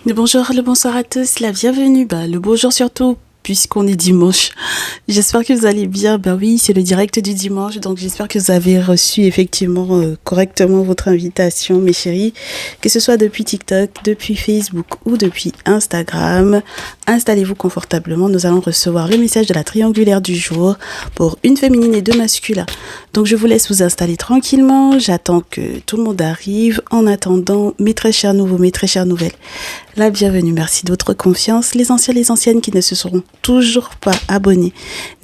Le bonjour, le bonsoir à tous, la bienvenue, le bonjour surtout, puisqu'on est dimanche. J'espère que vous allez bien. Oui, c'est le direct du dimanche, donc j'espère que vous avez reçu effectivement correctement votre invitation, mes chéris, que ce soit depuis TikTok, depuis Facebook ou depuis Instagram. Installez-vous confortablement, nous allons recevoir le message de la triangulaire du jour pour une féminine et deux masculins. Donc je vous laisse vous installer tranquillement, j'attends que tout le monde arrive. En attendant, mes très chers nouveaux, mes très chères nouvelles, la bienvenue, merci de votre confiance. Les anciens, les anciennes qui ne se seront toujours pas abonnés,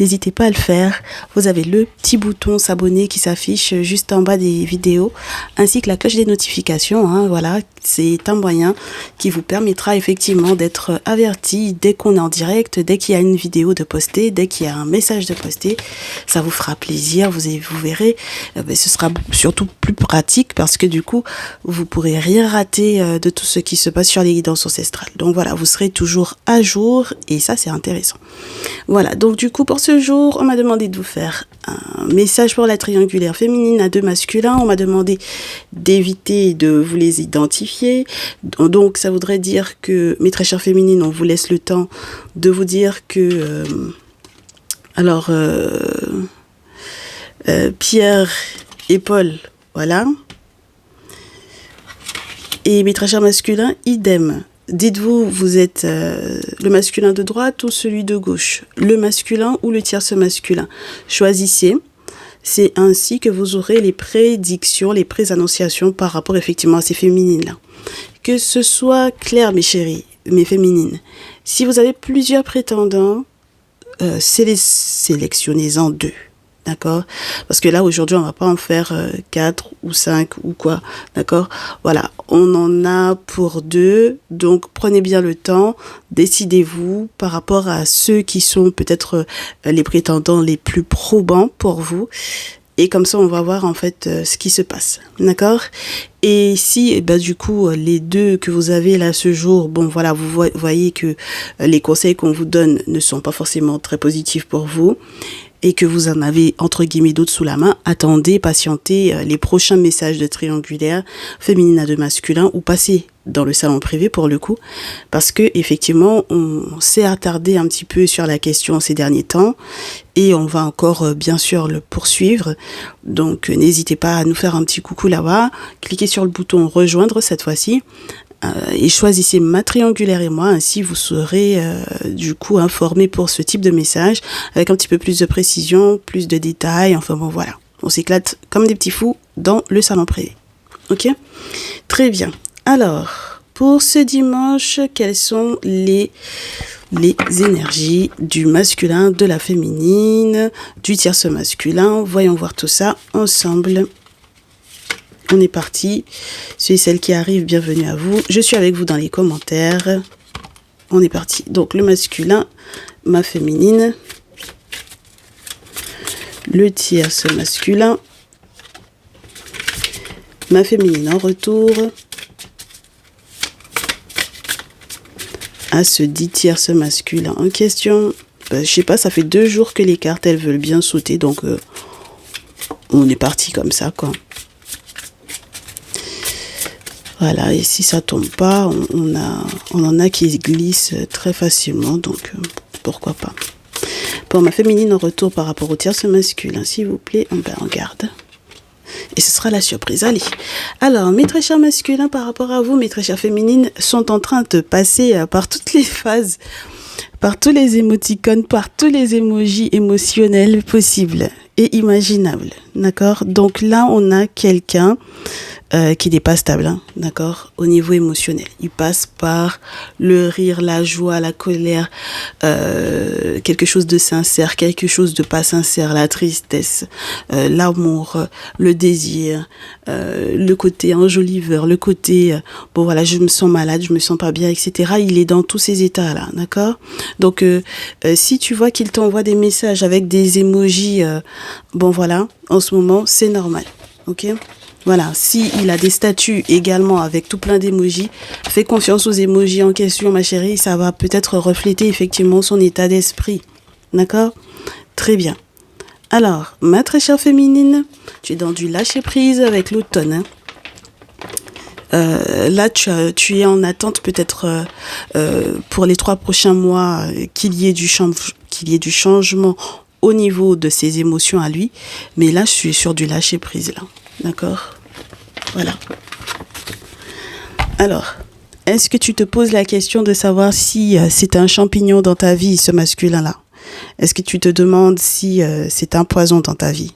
n'hésitez pas à le faire. Vous avez le petit bouton s'abonner qui s'affiche juste en bas des vidéos, ainsi que la cloche des notifications. Voilà, c'est un moyen qui vous permettra effectivement d'être averti dès qu'on est en direct, dès qu'il y a une vidéo de poster, dès qu'il y a un message de poster. Ça vous fera plaisir, vous verrez, ce sera surtout plus pratique parce que du coup, vous pourrez rien rater de tout ce qui se passe sur les guidances ancestrales. Donc voilà, vous serez toujours à jour et ça c'est intéressant. Voilà, donc du coup pour ce jour, on m'a demandé de vous faire un message pour la triangulaire féminine à deux masculins. On m'a demandé d'éviter de vous les identifier. Donc ça voudrait dire que, mes très chères féminines, on vous laisse le temps de vous dire que... Pierre et Paul, voilà. Et mes très chers masculins, idem. Dites-vous, vous êtes le masculin de droite ou celui de gauche, le masculin ou le tierce masculin. Choisissez. C'est ainsi que vous aurez les prédictions, les préannonciations par rapport effectivement à ces féminines-là. Que ce soit clair, mes chéris, mes féminines. Si vous avez plusieurs prétendants, sélectionnez-en deux. D'accord? Parce que là, aujourd'hui, on va pas en faire 4 ou 5 ou quoi. D'accord? Voilà. On en a pour 2. Donc, prenez bien le temps. Décidez-vous par rapport à ceux qui sont peut-être les prétendants les plus probants pour vous. Et comme ça, on va voir en fait ce qui se passe. D'accord? Et si, du coup, les deux que vous avez là ce jour, bon, voilà, vous voyez que les conseils qu'on vous donne ne sont pas forcément très positifs pour vous et que vous en avez, entre guillemets, d'autres sous la main, attendez, patientez les prochains messages de triangulaire féminine à deux masculins ou passez dans le salon privé pour le coup, parce que effectivement on s'est attardé un petit peu sur la question ces derniers temps et on va encore bien sûr le poursuivre. Donc n'hésitez pas à nous faire un petit coucou là-bas, cliquez sur le bouton rejoindre cette fois-ci et choisissez ma triangulaire et moi, ainsi vous serez du coup informé pour ce type de message avec un petit peu plus de précision, plus de détails. Enfin bon, voilà, on s'éclate comme des petits fous dans le salon privé. Ok, très bien. Alors, pour ce dimanche, quelles sont les énergies du masculin, de la féminine, du tierce masculin? Voyons voir tout ça ensemble. On est parti. Ceux et celles qui arrivent, bienvenue à vous. Je suis avec vous dans les commentaires. On est parti. Donc, le masculin, ma féminine, le tierce masculin, ma féminine en retour, à ce dit tierce masculin en question. Je sais pas, ça fait 2 jours que les cartes, elles veulent bien sauter, donc on est parti comme ça, quoi. Voilà, et si ça tombe pas, on en a qui glissent très facilement, donc pourquoi pas. Pour ma féminine en retour par rapport au tierce masculin, s'il vous plaît, on garde. Et ce sera la surprise. Allez. Alors, mes très chers masculins, par rapport à vous, mes très chères féminines, sont en train de passer par toutes les phases, par tous les émoticônes, par tous les emojis émotionnels possibles et imaginables. D'accord? Donc là, on a quelqu'un qui n'est pas stable, hein, d'accord, au niveau émotionnel. Il passe par le rire, la joie, la colère, quelque chose de sincère, quelque chose de pas sincère, la tristesse, l'amour, le désir, le côté enjoliveur, le côté, bon voilà, je me sens malade, je me sens pas bien, etc. Il est dans tous ces états-là, d'accord? Donc, si tu vois qu'il t'envoie des messages avec des emojis, bon voilà, en ce moment, c'est normal, ok? Voilà, si il a des statuts également avec tout plein d'émojis, fais confiance aux émojis en question, ma chérie, ça va peut-être refléter effectivement son état d'esprit. D'accord? Très bien. Alors, ma très chère féminine, tu es dans du lâcher prise avec l'automne. Hein. Là, tu es en attente peut-être pour les 3 prochains mois qu'il y ait du changement au niveau de ses émotions à lui. Mais là, je suis sur du lâcher prise là. D'accord? Voilà. Alors, est-ce que tu te poses la question de savoir si c'est un champignon dans ta vie, ce masculin-là? Est-ce que tu te demandes si c'est un poison dans ta vie?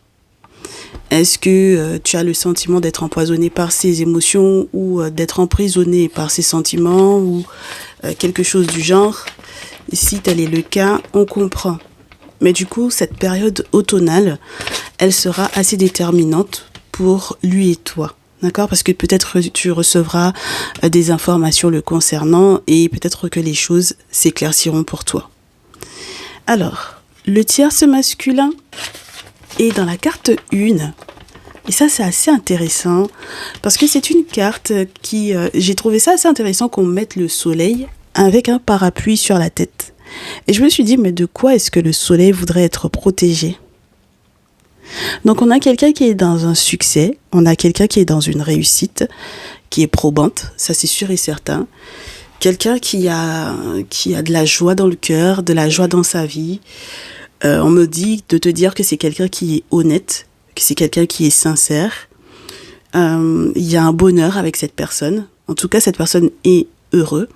Est-ce que tu as le sentiment d'être empoisonné par ses émotions ou d'être emprisonné par ses sentiments ou quelque chose du genre? Si tel est le cas, on comprend. Mais du coup, cette période automnale, elle sera assez déterminante pour lui et toi. D'accord? Parce que peut-être tu recevras des informations le concernant et peut-être que les choses s'éclairciront pour toi. Alors, le tierce masculin est dans la carte 1. Et ça, c'est assez intéressant parce que c'est une carte qui... j'ai trouvé ça assez intéressant qu'on mette le soleil avec un parapluie sur la tête. Et je me suis dit, mais de quoi est-ce que le soleil voudrait être protégé? Donc, on a quelqu'un qui est dans un succès, on a quelqu'un qui est dans une réussite, qui est probante, ça c'est sûr et certain. Quelqu'un qui a de la joie dans le cœur, de la joie dans sa vie. On me dit de te dire que c'est quelqu'un qui est honnête, que c'est quelqu'un qui est sincère. Il y a un bonheur avec cette personne. En tout cas, cette personne est heureux.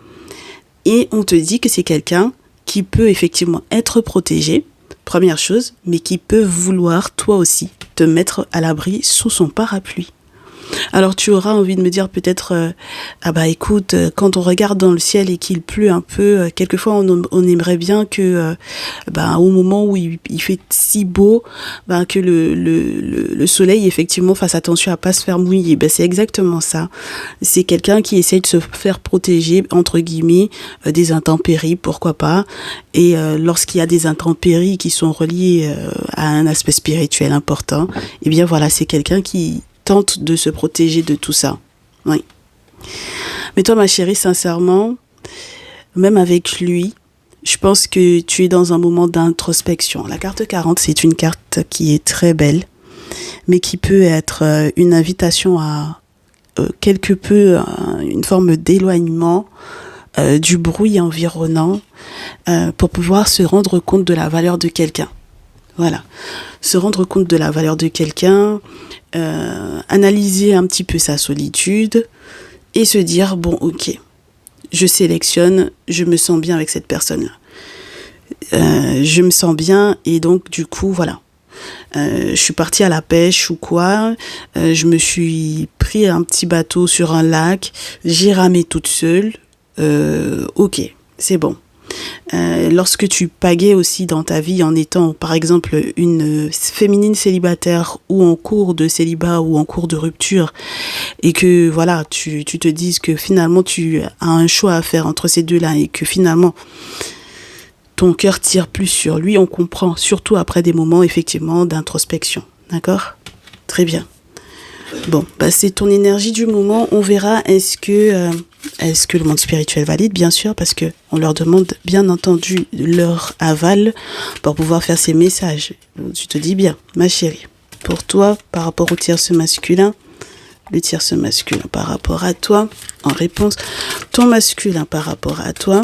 Et on te dit que c'est quelqu'un qui peut effectivement être protégé, première chose, mais qui peut vouloir, toi aussi, te mettre à l'abri sous son parapluie. Alors tu auras envie de me dire peut-être ah bah écoute, quand on regarde dans le ciel et qu'il pleut un peu, quelquefois on aimerait bien que au moment où il fait si beau, que le soleil effectivement fasse attention à pas se faire mouiller. C'est exactement ça. C'est quelqu'un qui essaye de se faire protéger entre guillemets des intempéries, pourquoi pas. Et lorsqu'il y a des intempéries qui sont reliées à un aspect spirituel important, eh bien voilà, c'est quelqu'un qui tente de se protéger de tout ça. Oui. Mais toi, ma chérie, sincèrement, même avec lui, je pense que tu es dans un moment d'introspection. La carte 40, c'est une carte qui est très belle, mais qui peut être une invitation à quelque peu une forme d'éloignement du bruit environnant pour pouvoir se rendre compte de la valeur de quelqu'un. Voilà. Se rendre compte de la valeur de quelqu'un, analyser un petit peu sa solitude et se dire, bon, ok, je sélectionne, je me sens bien avec cette personne-là. Je me sens bien et donc, du coup, voilà. Je suis partie à la pêche ou quoi, je me suis pris un petit bateau sur un lac, j'ai ramé toute seule, ok, c'est bon. Lorsque tu pagaies aussi dans ta vie en étant par exemple une féminine célibataire ou en cours de célibat ou en cours de rupture et que voilà tu te dises que finalement tu as un choix à faire entre ces deux-là et que finalement ton cœur tire plus sur lui, on comprend, surtout après des moments effectivement d'introspection, d'accord? Très bien. Bon, c'est ton énergie du moment. On verra est-ce que le monde spirituel valide, bien sûr, parce que on leur demande bien entendu leur aval pour pouvoir faire ces messages. Tu te dis bien, ma chérie, pour toi, par rapport au tierce masculin, le tierce masculin par rapport à toi, en réponse, ton masculin par rapport à toi,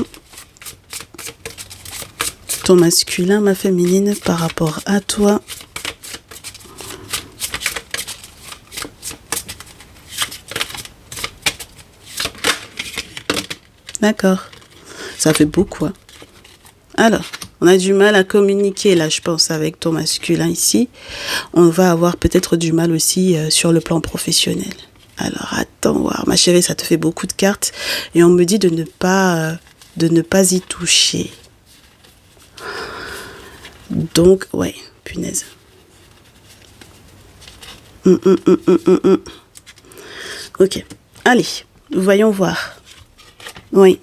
ton masculin, ma féminine, par rapport à toi. D'accord. Ça fait beaucoup. Hein. Alors, on a du mal à communiquer, là, je pense, avec ton masculin ici. On va avoir peut-être du mal aussi sur le plan professionnel. Alors, attends, voir. Ma chérie, ça te fait beaucoup de cartes. Et on me dit de ne pas y toucher. Donc, ouais, punaise. Ok. Allez, voyons voir. Oui.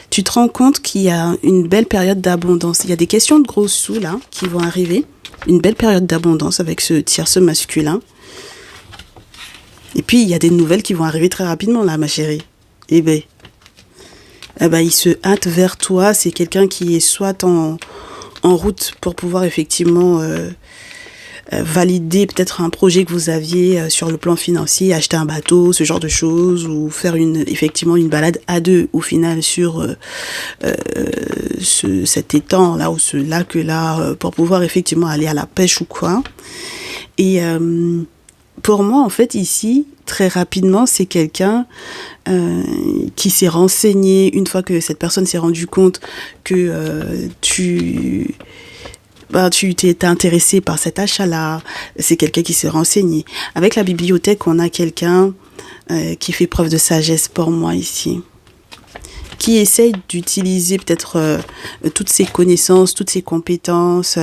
Tu te rends compte qu'il y a une belle période d'abondance. Il y a des questions de gros sous, là, qui vont arriver. Une belle période d'abondance avec ce tierce masculin. Et puis, il y a des nouvelles qui vont arriver très rapidement, là, ma chérie. Eh ben, il se hâte vers toi. C'est quelqu'un qui est soit en route pour pouvoir effectivement valider peut-être un projet que vous aviez sur le plan financier, acheter un bateau, ce genre de choses, ou faire effectivement une balade à deux au final sur cet étang là ou ce lac là pour pouvoir effectivement aller à la pêche ou quoi. Et pour moi, en fait, ici, très rapidement, c'est quelqu'un qui s'est renseigné une fois que cette personne s'est rendue compte que tu t'es intéressé par cet achat-là. C'est quelqu'un qui s'est renseigné. Avec la bibliothèque, on a quelqu'un qui fait preuve de sagesse pour moi ici, qui essaye d'utiliser peut-être toutes ses connaissances, toutes ses compétences.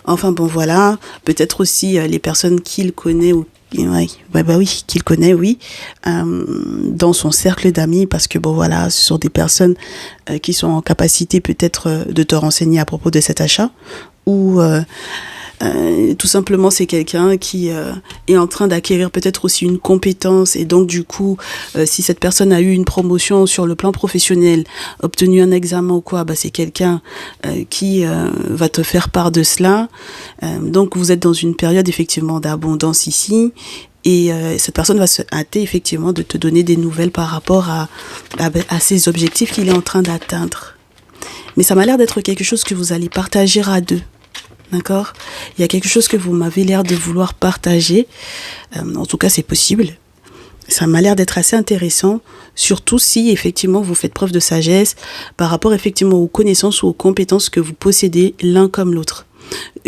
Enfin bon, voilà. Peut-être aussi les personnes qu'il connaît ou qu'il connaît, oui, dans son cercle d'amis, parce que bon voilà, ce sont des personnes qui sont en capacité peut-être de te renseigner à propos de cet achat, ou tout simplement c'est quelqu'un qui est en train d'acquérir peut-être aussi une compétence, et donc du coup si cette personne a eu une promotion sur le plan professionnel, obtenu un examen ou quoi, c'est quelqu'un qui va te faire part de cela. Donc vous êtes dans une période effectivement d'abondance ici, et cette personne va se hâter effectivement de te donner des nouvelles par rapport à ces objectifs qu'il est en train d'atteindre. Mais ça m'a l'air d'être quelque chose que vous allez partager à deux. D'accord ? Il y a quelque chose que vous m'avez l'air de vouloir partager. En tout cas, c'est possible. Ça m'a l'air d'être assez intéressant, surtout si effectivement vous faites preuve de sagesse par rapport effectivement aux connaissances ou aux compétences que vous possédez l'un comme l'autre.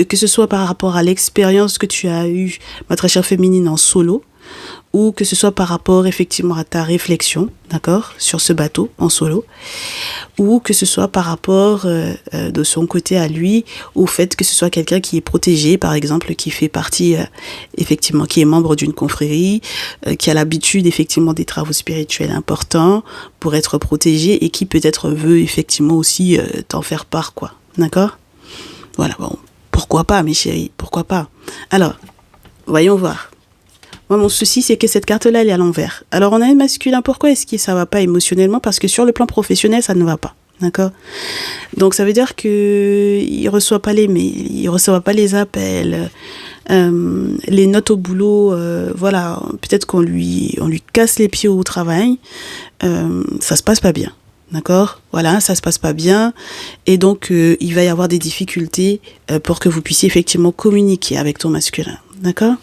Que ce soit par rapport à l'expérience que tu as eue, ma très chère féminine, en solo, ou que ce soit par rapport effectivement à ta réflexion, d'accord, sur ce bateau en solo, ou que ce soit par rapport de son côté à lui, au fait que ce soit quelqu'un qui est protégé, par exemple, qui fait partie, effectivement, qui est membre d'une confrérie, qui a l'habitude effectivement des travaux spirituels importants pour être protégé, et qui peut-être veut effectivement aussi t'en faire part, quoi, d'accord ? Voilà, bon, pourquoi pas, mes chéris, pourquoi pas ? Alors, voyons voir. Moi, mon souci, c'est que cette carte-là, elle est à l'envers. Alors, on a un masculin. Pourquoi est-ce que ça va pas émotionnellement ? Parce que sur le plan professionnel, ça ne va pas. D'accord ? Donc, ça veut dire qu'il reçoit pas les mails, il reçoit pas les appels, les notes au boulot, voilà. Peut-être qu'on lui casse les pieds au travail. Ça se passe pas bien. D'accord ? Voilà, ça se passe pas bien. Et donc, il va y avoir des difficultés pour que vous puissiez effectivement communiquer avec ton masculin. D'accord ?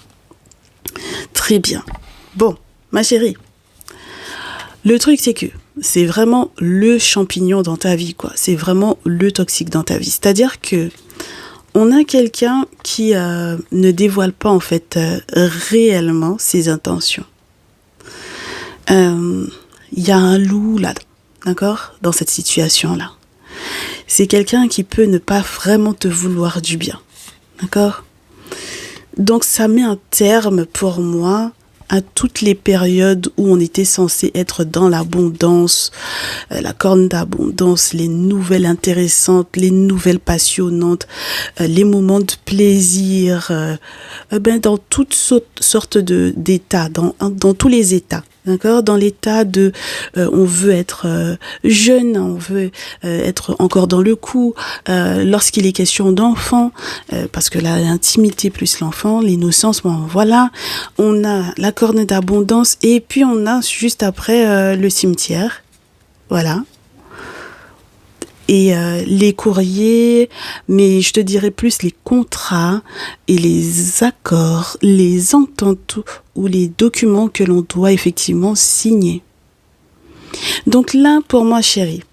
Très bien. Bon, ma chérie, le truc c'est que c'est vraiment le champignon dans ta vie, quoi. C'est vraiment le toxique dans ta vie. C'est-à-dire que on a quelqu'un qui ne dévoile pas en fait réellement ses intentions. Il y a un loup là, d'accord, dans cette situation-là. C'est quelqu'un qui peut ne pas vraiment te vouloir du bien, d'accord ? Donc ça met un terme pour moi à toutes les périodes où on était censé être dans l'abondance, la corne d'abondance, les nouvelles intéressantes, les nouvelles passionnantes, les moments de plaisir, dans toutes sortes d'états, dans tous les états. D'accord ? Dans l'état de on veut être jeune, on veut être encore dans le coup, lorsqu'il est question d'enfant, parce que l'intimité plus l'enfant, l'innocence, voilà, on a la corne d'abondance, et puis on a juste après le cimetière, voilà. Et les courriers, mais je te dirais plus les contrats et les accords, les ententes ou les documents que l'on doit effectivement signer. Donc là, pour moi, chérie,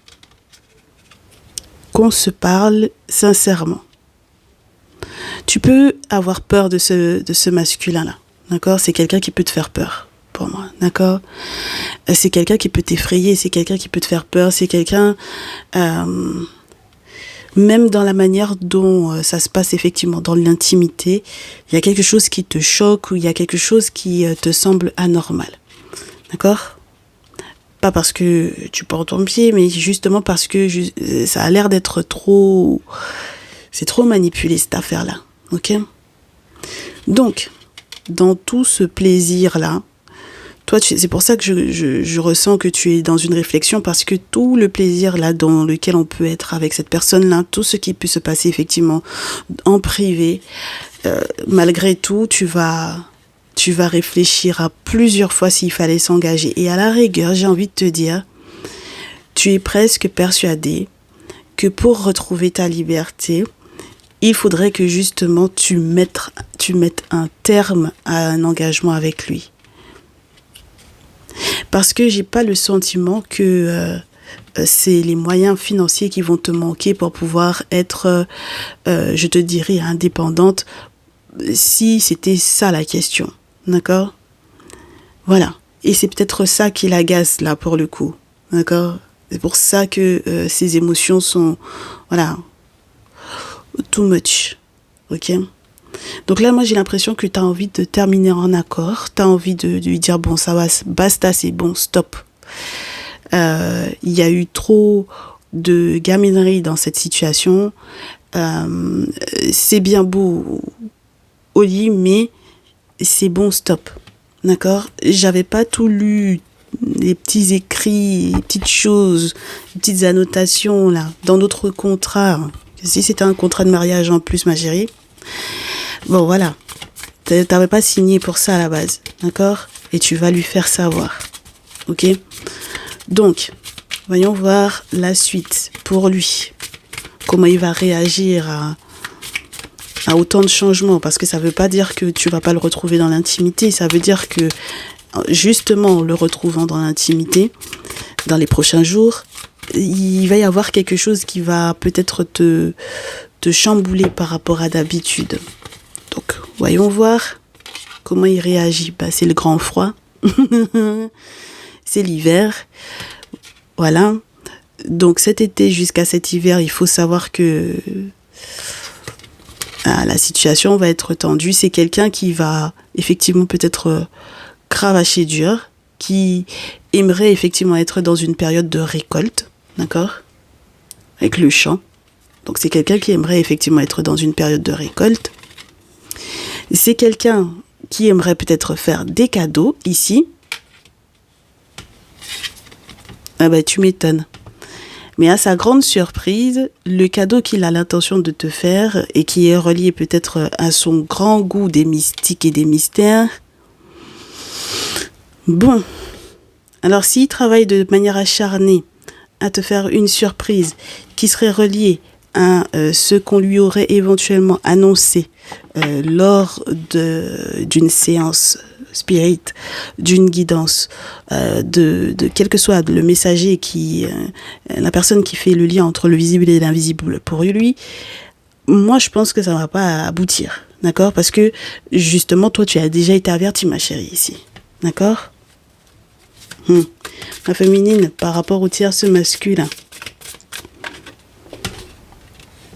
qu'on se parle sincèrement. Tu peux avoir peur de ce masculin-là, d'accord ? C'est quelqu'un qui peut te faire peur, pour moi, d'accord ? C'est quelqu'un qui peut t'effrayer, c'est quelqu'un qui peut te faire peur, c'est quelqu'un, même dans la manière dont ça se passe effectivement dans l'intimité, il y a quelque chose qui te choque, ou il y a quelque chose qui te semble anormal, d'accord ? Pas parce que tu portes ton pied, mais justement parce que ça a l'air d'être trop... C'est trop manipulé, cette affaire-là, ok ? Donc, dans tout ce plaisir-là, Toi, c'est pour ça que je ressens que tu es dans une réflexion, parce que tout le plaisir là dans lequel on peut être avec cette personne-là, tout ce qui peut se passer effectivement en privé, malgré tout, tu vas réfléchir à plusieurs fois s'il fallait s'engager. Et à la rigueur, j'ai envie de te dire, tu es presque persuadé que pour retrouver ta liberté, il faudrait que justement tu mettes un terme à un engagement avec lui. Parce que j'ai pas le sentiment que c'est les moyens financiers qui vont te manquer pour pouvoir être, je te dirais, indépendante, si c'était ça la question. D'accord? Voilà. Et c'est peut-être ça qui l'agace là pour le coup. D'accord? C'est pour ça que ces émotions sont, voilà, too much. Ok? Donc là, moi, j'ai l'impression que tu as envie de terminer en accord. Tu as envie de lui dire, bon, ça va, basta, c'est bon, stop. Il y a eu trop de gaminerie dans cette situation. C'est bien beau au lit, mais c'est bon, stop. D'accord? J'avais pas tout lu, les petits écrits, les petites choses, les petites annotations, là, dans notre contrat. Si c'était un contrat de mariage en plus, ma chérie. Bon, voilà. T'avais pas signé pour ça à la base. D'accord? Et tu vas lui faire savoir. Ok? Donc, voyons voir la suite pour lui. Comment il va réagir à autant de changements. Parce que ça veut pas dire que tu vas pas le retrouver dans l'intimité. Ça veut dire que, justement, en le retrouvant dans l'intimité, dans les prochains jours, il va y avoir quelque chose qui va peut-être te chambouler par rapport à d'habitude. Donc, voyons voir comment il réagit. Bah, c'est le grand froid. C'est l'hiver. Voilà. Donc, cet été jusqu'à cet hiver, il faut savoir que la situation va être tendue. C'est quelqu'un qui va effectivement peut-être cravacher dur, qui aimerait effectivement être dans une période de récolte. D'accord? Avec le champ. Donc, c'est quelqu'un qui aimerait effectivement être dans une période de récolte. C'est quelqu'un qui aimerait peut-être faire des cadeaux ici. Ah bah, tu m'étonnes. Mais à sa grande surprise, le cadeau qu'il a l'intention de te faire et qui est relié peut-être à son grand goût des mystiques et des mystères. Bon. Alors, s'il travaille de manière acharnée à te faire une surprise qui serait reliée à ce qu'on lui aurait éventuellement annoncé lors d'une séance spirit, d'une guidance, de quel que soit le messager la personne qui fait le lien entre le visible et l'invisible pour lui, moi je pense que ça ne va pas aboutir, d'accord? Parce que justement, toi tu as déjà été avertie, ma chérie, ici, d'accord? Ma féminine, par rapport au tierce masculin.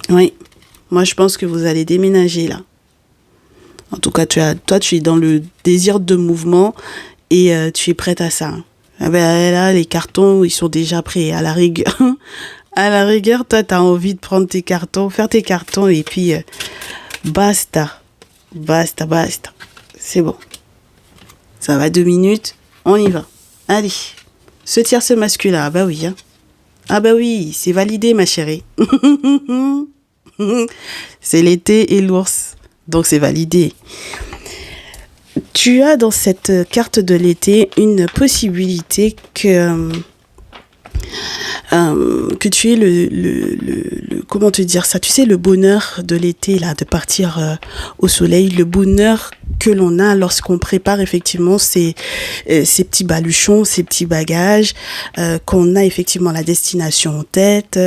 Oui, moi je pense que vous allez déménager là. En tout cas, toi tu es dans le désir de mouvement et tu es prête à ça. Ah ben, là, les cartons, ils sont déjà prêts à la rigueur. À la rigueur, toi, tu as envie de prendre tes cartons, faire tes cartons et puis basta. Basta. C'est bon. Ça va 2 minutes, on y va. Allez, ce tierce masculin, ah bah oui. Hein. Ah bah oui, c'est validé, ma chérie. C'est l'été et l'ours. Donc c'est validé. Tu as dans cette carte de l'été une possibilité que tu aies le comment te dire ça, tu sais, le bonheur de l'été là, de partir au soleil, le bonheur que l'on a lorsqu'on prépare effectivement ces petits baluchons, ces petits bagages, qu'on a effectivement la destination en tête,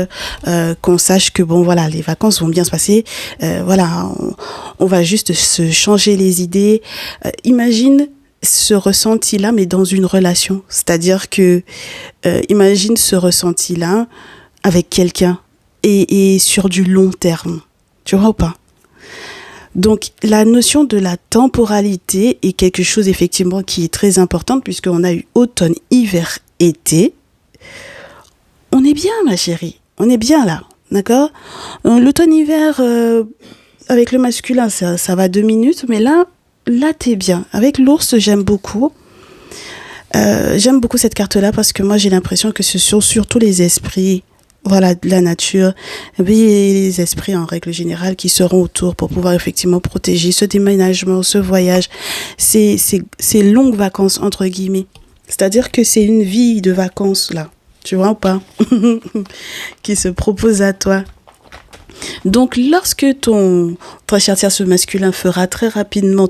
qu'on sache que bon voilà, les vacances vont bien se passer, voilà, on va juste se changer les idées. Imagine ce ressenti-là, mais dans une relation. C'est-à-dire que, imagine ce ressenti-là avec quelqu'un et sur du long terme. Tu vois ou pas? Donc, la notion de la temporalité est quelque chose, effectivement, qui est très importante puisqu'on a eu automne, hiver, été. On est bien, ma chérie. On est bien là. D'accord? L'automne-hiver, avec le masculin, ça va 2 minutes, mais là, t'es bien. Avec l'ours, j'aime beaucoup. J'aime beaucoup cette carte-là parce que moi, j'ai l'impression que ce sont surtout les esprits, voilà, de la nature, et puis les esprits en règle générale qui seront autour pour pouvoir effectivement protéger ce déménagement, ce voyage, ces longues vacances, entre guillemets. C'est-à-dire que c'est une vie de vacances, là. Tu vois ou pas? Qui se propose à toi. Donc, lorsque ton très cher tierce masculin te fera très rapidement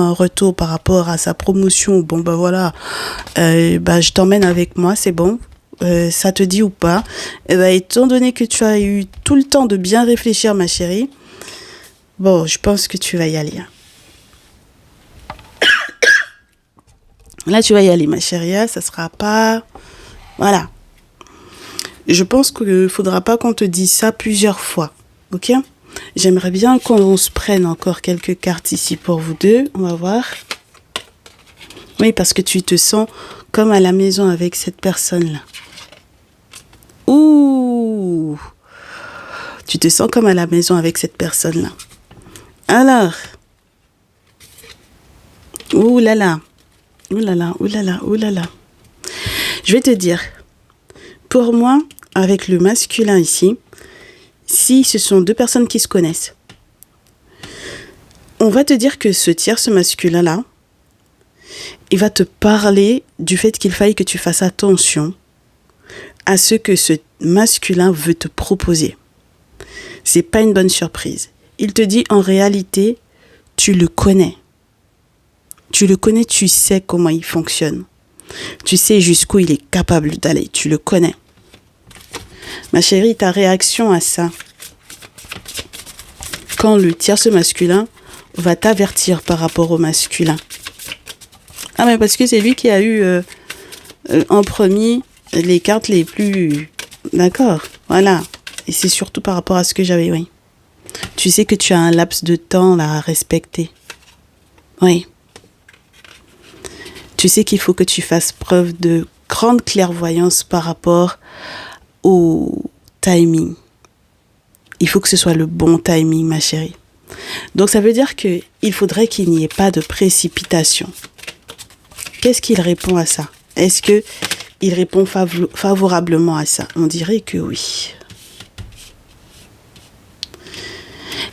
un retour par rapport à sa promotion, bon, bah voilà, je t'emmène avec moi, c'est bon, ça te dit ou pas? Et étant donné que tu as eu tout le temps de bien réfléchir, ma chérie, bon, je pense que tu vas y aller. Là, tu vas y aller, ma chérie, ça sera pas... Voilà. Je pense qu'il ne faudra pas qu'on te dise ça plusieurs fois, ok? J'aimerais bien qu'on se prenne encore quelques cartes ici pour vous deux. On va voir. Oui, parce que tu te sens comme à la maison avec cette personne-là. Ouh! Tu te sens comme à la maison avec cette personne-là. Alors. Ouh là là. Ouh là là, ouh là là, ouh là là. Je vais te dire. Pour moi, avec le masculin ici, si ce sont deux personnes qui se connaissent, on va te dire que ce masculin-là, il va te parler du fait qu'il faille que tu fasses attention à ce que ce masculin veut te proposer. C'est pas une bonne surprise. Il te dit en réalité, tu le connais. Tu le connais, tu sais comment il fonctionne. Tu sais jusqu'où il est capable d'aller, tu le connais. Ma chérie, ta réaction à ça, quand le tierce masculin va t'avertir par rapport au masculin. Ah, mais parce que c'est lui qui a eu en premier les cartes les plus... D'accord, voilà. Et c'est surtout par rapport à ce que j'avais, oui. Tu sais que tu as un laps de temps là, à respecter. Oui. Tu sais qu'il faut que tu fasses preuve de grande clairvoyance par rapport au timing. Il faut que ce soit le bon timing, ma chérie. Donc, ça veut dire qu'il faudrait qu'il n'y ait pas de précipitation. Qu'est-ce qu'il répond à ça? Est-ce qu'il répond favorablement à ça? On dirait que oui.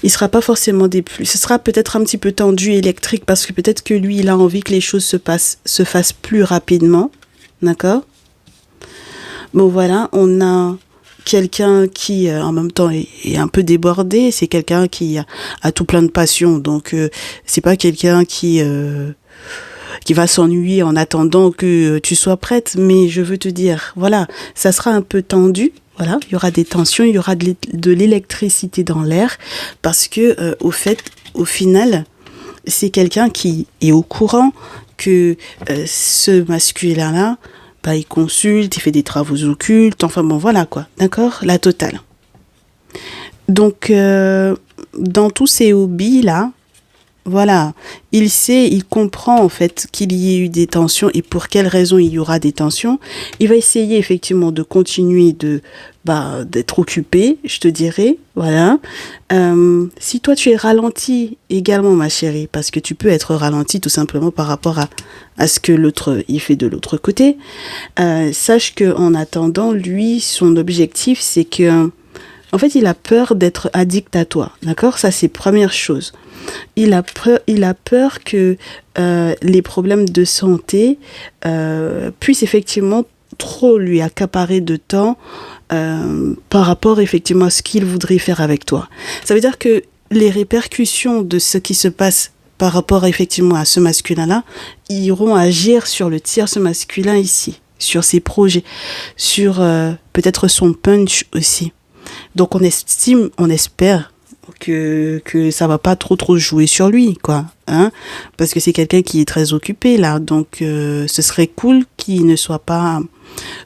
Il ne sera pas forcément des plus. Ce sera peut-être un petit peu tendu et électrique parce que peut-être que lui, il a envie que les choses se fassent plus rapidement. D'accord? Bon, voilà, on a quelqu'un qui, en même temps, est un peu débordé. C'est quelqu'un qui a tout plein de passion. Donc, c'est pas quelqu'un qui va s'ennuyer en attendant que tu sois prête. Mais je veux te dire, voilà, ça sera un peu tendu. Voilà, il y aura des tensions, il y aura de l'électricité dans l'air parce que, au final, c'est quelqu'un qui est au courant que ce masculin-là, il consulte, il fait des travaux occultes, enfin bon, voilà quoi, d'accord? La totale. Donc, dans tous ces hobbies-là, voilà, il comprend en fait qu'il y ait eu des tensions et pour quelles raisons il y aura des tensions. Il va essayer effectivement de continuer d'être occupé, je te dirais, voilà. Si toi tu es ralenti également, ma chérie, parce que tu peux être ralenti tout simplement par rapport à ce que l'autre il fait de l'autre côté, sache que en attendant, lui, son objectif, c'est que en fait, il a peur d'être addict à toi, d'accord? Ça, c'est première chose. Il a peur que les problèmes de santé puissent effectivement trop lui accaparer de temps par rapport effectivement à ce qu'il voudrait faire avec toi. Ça veut dire que les répercussions de ce qui se passe par rapport effectivement à ce masculin-là iront agir sur le tierce masculin ici, sur ses projets, sur peut-être son punch aussi. Donc on espère que ça va pas trop jouer sur lui, quoi, hein, parce que c'est quelqu'un qui est très occupé là, donc ce serait cool qu'il ne soit pas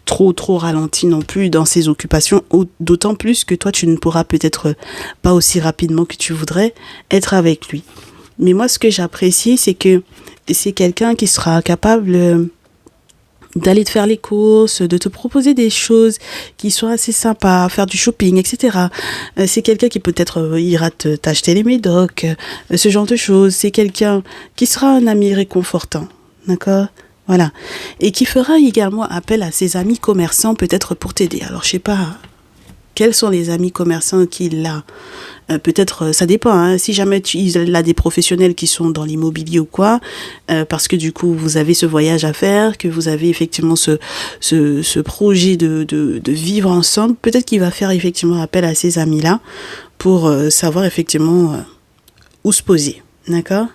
trop ralenti non plus dans ses occupations, d'autant plus que toi tu ne pourras peut-être pas aussi rapidement que tu voudrais être avec lui. Mais moi ce que j'apprécie, c'est que c'est quelqu'un qui sera capable d'aller te faire les courses, de te proposer des choses qui soient assez sympas, faire du shopping, etc. C'est quelqu'un qui peut-être ira t'acheter les médocs, ce genre de choses. C'est quelqu'un qui sera un ami réconfortant, d'accord? Voilà. Et qui fera également appel à ses amis commerçants peut-être pour t'aider. Alors, je sais pas quels sont les amis commerçants qu'il a. Peut-être, ça dépend, hein, si jamais il a des professionnels qui sont dans l'immobilier ou quoi, parce que du coup, vous avez ce voyage à faire, que vous avez effectivement ce projet de vivre ensemble, peut-être qu'il va faire effectivement appel à ces amis-là pour savoir effectivement où se poser. D'accord ?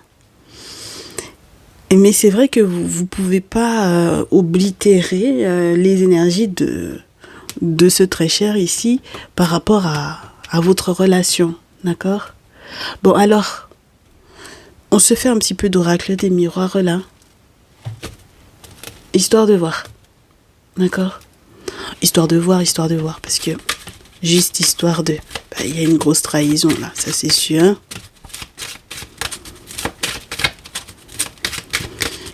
Mais c'est vrai que vous pouvez pas oblitérer les énergies de ce très cher ici par rapport à votre relation. D'accord ? Bon, alors, on se fait un petit peu d'oracle des miroirs là. Histoire de voir. D'accord ? Histoire de voir, parce que juste histoire de... y a une grosse trahison là, ça c'est sûr.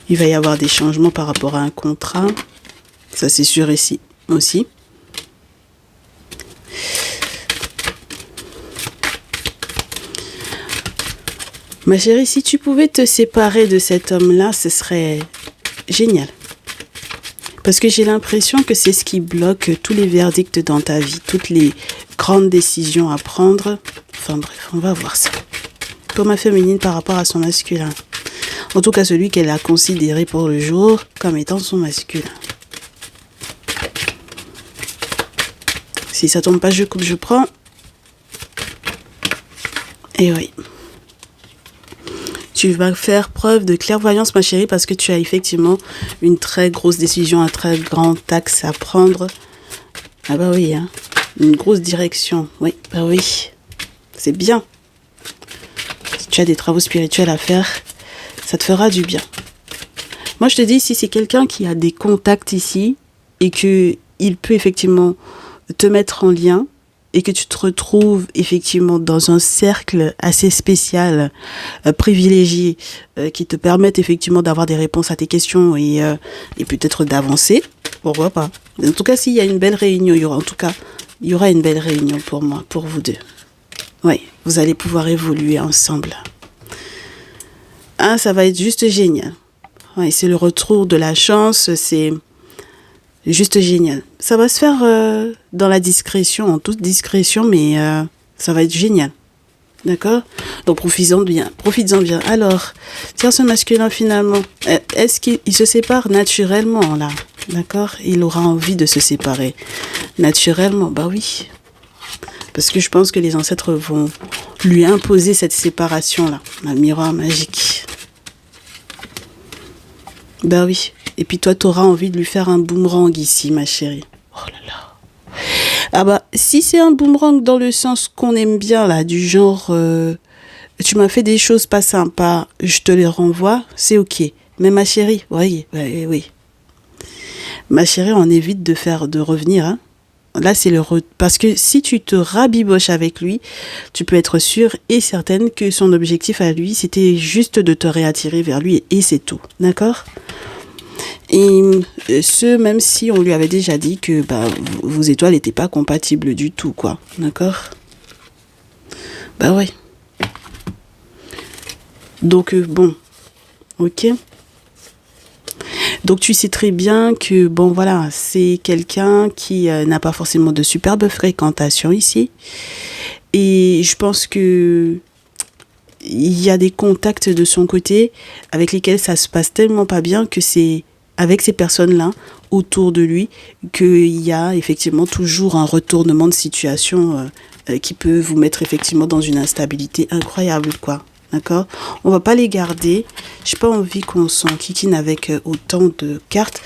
Il va y avoir des changements par rapport à un contrat. Ça c'est sûr ici aussi. Ma chérie, si tu pouvais te séparer de cet homme-là, ce serait génial. Parce que j'ai l'impression que c'est ce qui bloque tous les verdicts dans ta vie, toutes les grandes décisions à prendre. Enfin bref, on va voir ça. Pour ma féminine par rapport à son masculin. En tout cas, celui qu'elle a considéré pour le jour comme étant son masculin. Si ça tombe pas, je coupe, je prends. Et oui. Tu vas faire preuve de clairvoyance, ma chérie, parce que tu as effectivement une très grosse décision, un très grand axe à prendre. Ah bah oui, hein. Une grosse direction. Oui, bah oui. C'est bien. Si tu as des travaux spirituels à faire, ça te fera du bien. Moi, je te dis, si c'est quelqu'un qui a des contacts ici et qu'il peut effectivement te mettre en lien, et que tu te retrouves effectivement dans un cercle assez spécial, privilégié, qui te permettent effectivement d'avoir des réponses à tes questions et peut-être d'avancer, pourquoi pas. En tout cas, s'il y a une belle réunion, il y aura une belle réunion pour moi, pour vous deux. Oui, vous allez pouvoir évoluer ensemble. Ah, ça va être juste génial. Oui, c'est le retour de la chance, c'est... juste génial. Ça va se faire dans la discrétion, en toute discrétion, mais ça va être génial. D'accord ? Donc, profites-en bien. Alors, tierce masculin, finalement, est-ce qu'il se sépare naturellement, là ? D'accord ? Il aura envie de se séparer. Naturellement, bah oui. Parce que je pense que les ancêtres vont lui imposer cette séparation-là. Un miroir magique. Bah oui. Et puis toi, t'auras envie de lui faire un boomerang ici, ma chérie. Oh là là. Ah bah, si c'est un boomerang dans le sens qu'on aime bien, là, du genre, tu m'as fait des choses pas sympas, je te les renvoie, c'est ok. Mais ma chérie, oui. Ma chérie, on évite de revenir, hein. Là, c'est parce que si tu te rabiboches avec lui, tu peux être sûre et certaine que son objectif à lui, c'était juste de te réattirer vers lui et c'est tout. D'accord ? Et même si on lui avait déjà dit que vos étoiles n'étaient pas compatibles du tout, quoi. D'accord ? Bah ouais. Donc, bon. Ok. Donc, tu sais très bien que, bon, voilà, c'est quelqu'un qui n'a pas forcément de superbe fréquentation ici. Et je pense que il y a des contacts de son côté avec lesquels ça se passe tellement pas bien que c'est avec ces personnes-là autour de lui qu'il y a effectivement toujours un retournement de situation qui peut vous mettre effectivement dans une instabilité incroyable, quoi. D'accord ? On va pas les garder. J'ai pas envie qu'on s'enquiquine avec autant de cartes.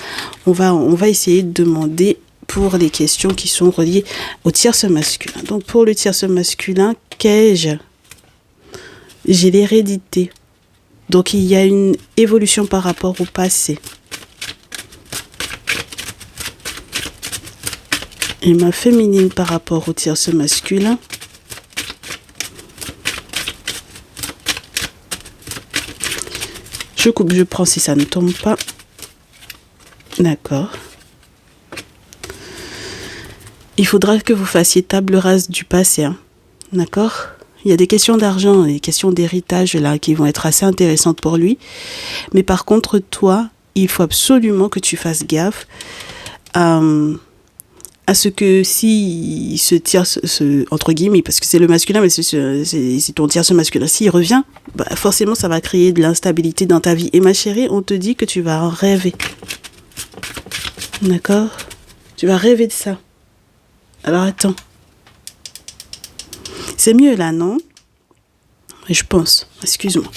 On va essayer de demander pour les questions qui sont reliées au tierce masculin. Donc pour le tierce masculin, qu'ai-je ? J'ai l'hérédité. Donc il y a une évolution par rapport au passé. Et ma féminine par rapport au tierce masculin. Je coupe, je prends si ça ne tombe pas. D'accord. Il faudra que vous fassiez table rase du passé. Hein. D'accord ? Il y a des questions d'argent, des questions d'héritage là qui vont être assez intéressantes pour lui. Mais par contre, toi, il faut absolument que tu fasses gaffe à ce que si ce tierce, entre guillemets, parce que c'est le masculin, mais c'est ton tierce masculin, s'il revient, bah forcément ça va créer de l'instabilité dans ta vie. Et ma chérie, on te dit que tu vas en rêver. D'accord? Tu vas rêver de ça. Alors attends. C'est mieux là, non? Je pense. Excuse-moi.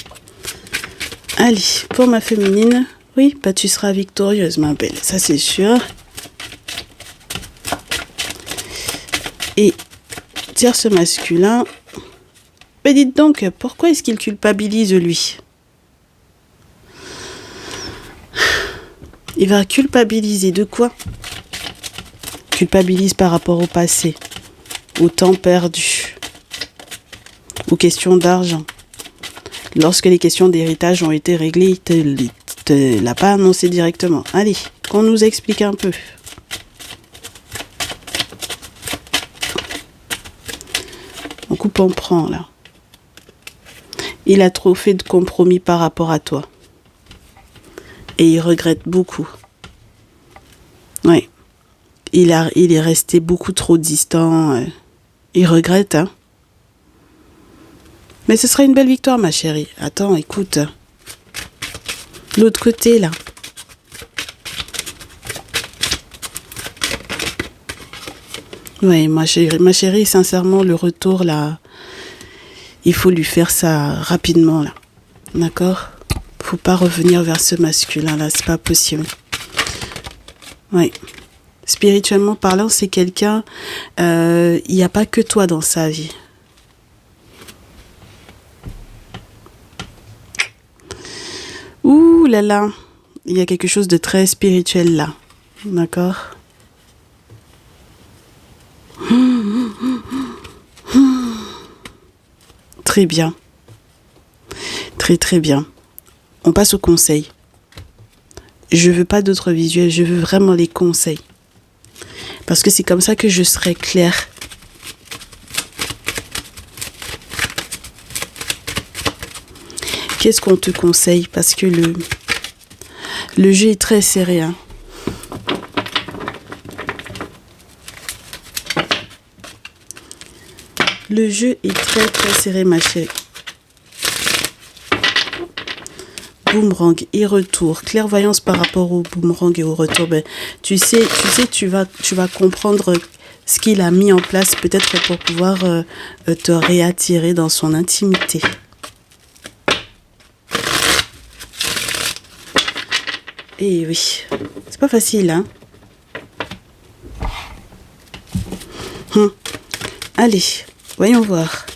Allez, pour ma féminine, oui, bah tu seras victorieuse, ma belle. Ça, c'est sûr. Et tierce masculin, mais dites donc, pourquoi est-ce qu'il culpabilise lui? Il va culpabiliser de quoi? Culpabilise par rapport au passé, au temps perdu, aux questions d'argent. Lorsque les questions d'héritage ont été réglées, il te l'a pas annoncé directement. Allez, qu'on nous explique un peu. On coupe, on prend là. Il a trop fait de compromis par rapport à toi. Et il regrette beaucoup. Oui. Il est resté beaucoup trop distant. Il regrette, hein. Mais ce sera une belle victoire, ma chérie. Attends, écoute. L'autre côté, là. Oui, ma chérie, sincèrement, le retour, là, il faut lui faire ça rapidement, là. D'accord? Faut pas revenir vers ce masculin-là, c'est pas possible. Oui. Spirituellement parlant, c'est quelqu'un, il n'y a pas que toi dans sa vie. Ouh là là, il y a quelque chose de très spirituel là. D'accord? Très bien. Très très bien. On passe aux conseils. Je veux pas d'autres visuels, je veux vraiment les conseils. Parce que c'est comme ça que je serai claire. Qu'est-ce qu'on te conseille? Parce que le jeu est très serré, hein. Le jeu est très très serré, ma chérie. Boomerang et retour. Clairvoyance par rapport au boomerang et au retour. Ben, tu sais, tu vas comprendre ce qu'il a mis en place peut-être pour pouvoir te réattirer dans son intimité. Et oui, c'est pas facile, hein. Allez, voyons voir.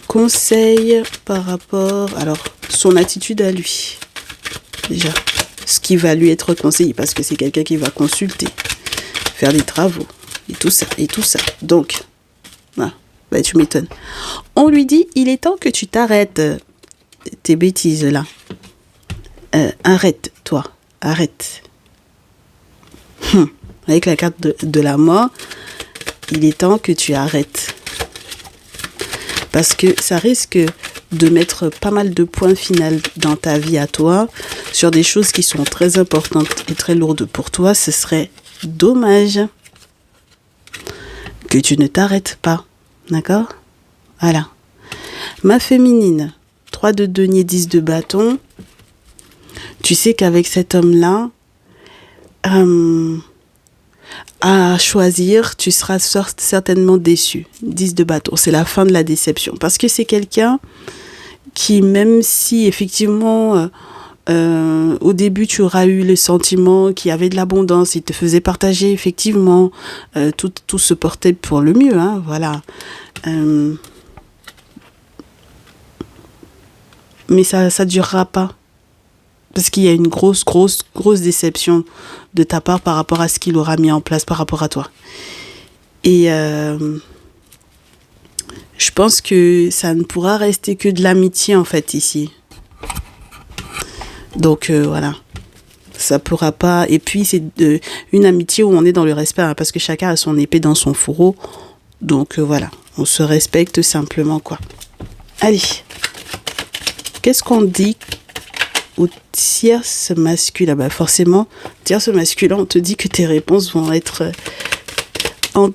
Conseil par rapport... Alors, son attitude à lui. Déjà, ce qui va lui être conseillé, parce que c'est quelqu'un qui va consulter, faire des travaux, et tout ça, et tout ça. Donc, voilà, bah, tu m'étonnes. On lui dit, il est temps que tu t'arrêtes tes bêtises, là. Arrête, toi, arrête. Avec la carte de la mort, il est temps que tu arrêtes. Parce que ça risque de mettre pas mal de points finaux dans ta vie à toi, sur des choses qui sont très importantes et très lourdes pour toi. Ce serait dommage que tu ne t'arrêtes pas. D'accord? Voilà. Ma féminine, 3 de denier, 10 de bâton. Tu sais qu'avec cet homme-là, à choisir, tu seras certainement déçu. 10 de bâton, c'est la fin de la déception. Parce que c'est quelqu'un qui, même si effectivement, au début, tu auras eu le sentiment qu'il y avait de l'abondance, il te faisait partager effectivement, tout se portait pour le mieux, hein, voilà. Mais ça ne durera pas. Parce qu'il y a une grosse déception de ta part par rapport à ce qu'il aura mis en place par rapport à toi. Et je pense que ça ne pourra rester que de l'amitié en fait ici. Donc voilà. Ça pourra pas... Et puis c'est une amitié où on est dans le respect, hein, parce que chacun a son épée dans son fourreau. Donc voilà. On se respecte simplement, quoi. Allez. Qu'est-ce qu'on dit au tierce masculin. Bah forcément, tierce masculin, on te dit que tes réponses vont être...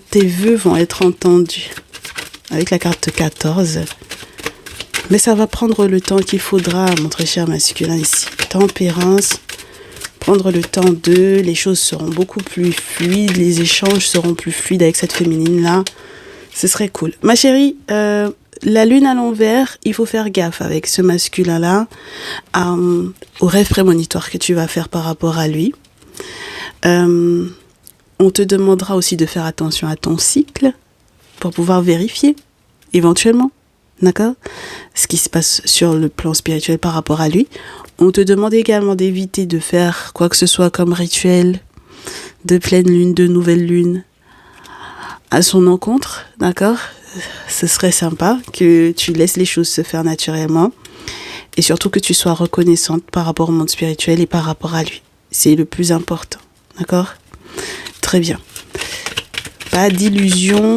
tes vœux vont être entendus. Avec la carte 14. Mais ça va prendre le temps qu'il faudra, mon très cher masculin, ici. Tempérance. Prendre le temps les choses seront beaucoup plus fluides, les échanges seront plus fluides avec cette féminine-là. Ce serait cool. Ma chérie, la lune à l'envers, il faut faire gaffe avec ce masculin-là, au rêve prémonitoire que tu vas faire par rapport à lui. On te demandera aussi de faire attention à ton cycle pour pouvoir vérifier, éventuellement, d'accord, ce qui se passe sur le plan spirituel par rapport à lui. On te demande également d'éviter de faire quoi que ce soit comme rituel de pleine lune, de nouvelle lune à son encontre, d'accord? Ce serait sympa que tu laisses les choses se faire naturellement et surtout que tu sois reconnaissante par rapport au monde spirituel et par rapport à lui. C'est le plus important, d'accord? Très bien. Pas d'illusion,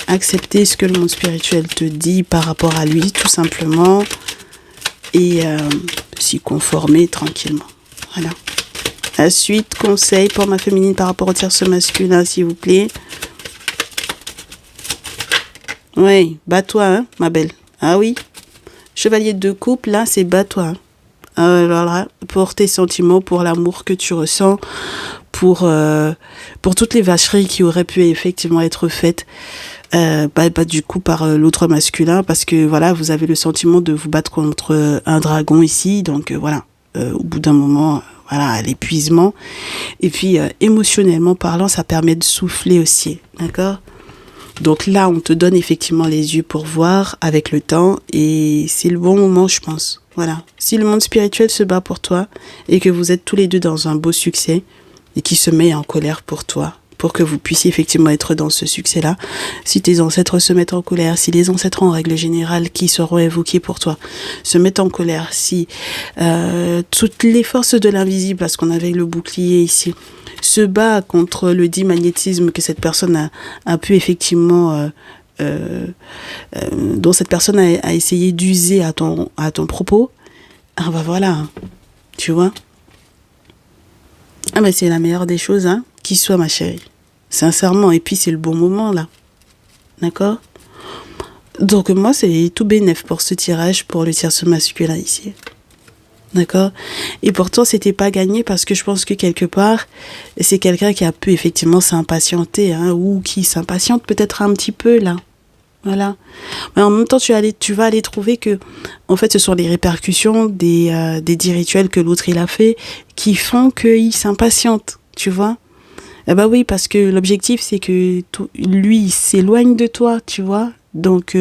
accepter ce que le monde spirituel te dit par rapport à lui, tout simplement, et s'y conformer tranquillement. Voilà. La suite, conseil pour ma féminine par rapport au tierce masculin, s'il vous plaît. Oui, bats-toi, hein, ma belle. Ah oui. Chevalier de coupe, là, c'est bats-toi. Hein. Alors là, pour tes sentiments, pour l'amour que tu ressens, pour toutes les vacheries qui auraient pu effectivement être faites du coup par l'autre masculin, parce que voilà, vous avez le sentiment de vous battre contre un dragon ici, donc voilà, au bout d'un moment, voilà, l'épuisement, et puis émotionnellement parlant, ça permet de souffler aussi, d'accord? Donc là, on te donne effectivement les yeux pour voir avec le temps, et c'est le bon moment, je pense. Voilà. Si le monde spirituel se bat pour toi, et que vous êtes tous les deux dans un beau succès, et qui se met en colère pour toi, pour que vous puissiez effectivement être dans ce succès-là. Si tes ancêtres se mettent en colère, si les ancêtres en règle générale qui seront évoqués pour toi se mettent en colère, si toutes les forces de l'invisible, parce qu'on avait le bouclier ici, se bat contre le dit magnétisme que cette personne a pu effectivement... dont cette personne a essayé d'user à ton propos, ah bah voilà, tu vois. Ah bah c'est la meilleure des choses, hein, qui soit, ma chérie. Sincèrement, et puis c'est le bon moment là. D'accord? Donc moi c'est tout bénef pour ce tirage, pour le tierce masculin ici. D'accord? Et pourtant c'était pas gagné parce que je pense que quelque part c'est quelqu'un qui a pu effectivement s'impatienter, hein, ou qui s'impatiente peut-être un petit peu là. Voilà. Mais en même temps, tu vas aller trouver que, en fait, ce sont les répercussions des dits rituels que l'autre il a fait qui font qu'il s'impatiente, tu vois. Eh ben oui, parce que l'objectif, c'est que lui, il s'éloigne de toi, tu vois. Donc,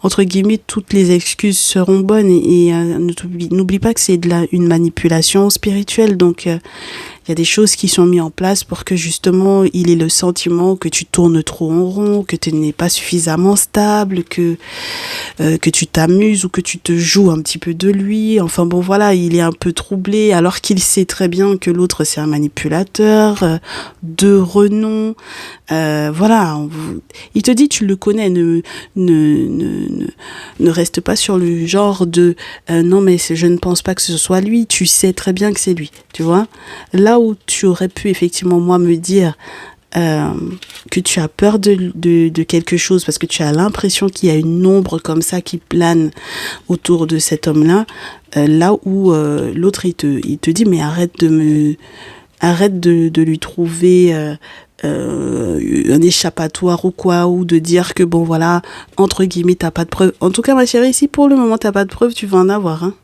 entre guillemets, toutes les excuses seront bonnes et n'oublie pas que c'est une manipulation spirituelle. Donc, il y a des choses qui sont mises en place pour que justement il ait le sentiment que tu tournes trop en rond, que tu n'es pas suffisamment stable, que tu t'amuses ou que tu te joues un petit peu de lui. Enfin bon voilà, il est un peu troublé alors qu'il sait très bien que l'autre c'est un manipulateur de renom. Voilà, il te dit tu le connais, ne reste pas sur le genre de non mais je ne pense pas que ce soit lui, tu sais très bien que c'est lui, tu vois. Là où tu aurais pu effectivement moi me dire que tu as peur de quelque chose parce que tu as l'impression qu'il y a une ombre comme ça qui plane autour de cet homme-là, là où l'autre il te dit mais arrête de lui trouver un échappatoire ou quoi, ou de dire que bon voilà, entre guillemets t'as pas de preuves. En tout cas ma chérie, si pour le moment t'as pas de preuves, tu vas en avoir, hein.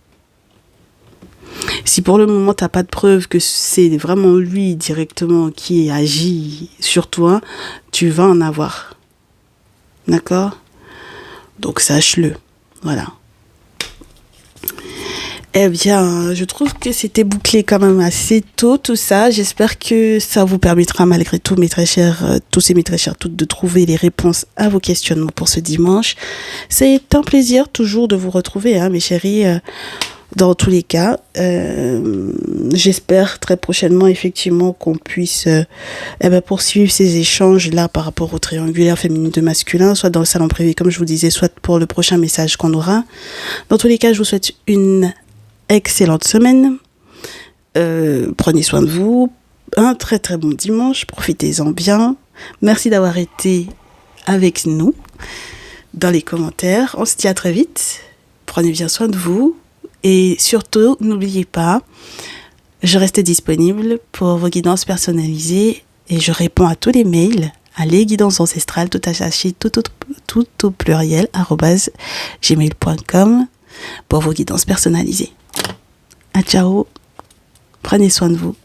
Si pour le moment t'as pas de preuve que c'est vraiment lui directement qui agit sur toi, tu vas en avoir. D'accord? Donc sache-le. Voilà. Eh bien, je trouve que c'était bouclé quand même assez tôt tout ça. J'espère que ça vous permettra malgré tout, mes très chers, tous et mes très chers toutes, de trouver les réponses à vos questionnements pour ce dimanche. C'est un plaisir toujours de vous retrouver, hein, mes chéris. Dans tous les cas, j'espère très prochainement effectivement qu'on puisse poursuivre ces échanges là par rapport au triangulaire féminin de masculin, soit dans le salon privé comme je vous disais, soit pour le prochain message qu'on aura. Dans tous les cas, je vous souhaite une excellente semaine. Prenez soin de vous. Un très très bon dimanche. Profitez-en bien. Merci d'avoir été avec nous dans les commentaires. On se dit à très vite. Prenez bien soin de vous. Et surtout, n'oubliez pas, je reste disponible pour vos guidances personnalisées et je réponds à tous les mails à lesguidancesancestrales, tout attaché, tout au pluriel, @gmail.com pour vos guidances personnalisées. Ciao, prenez soin de vous.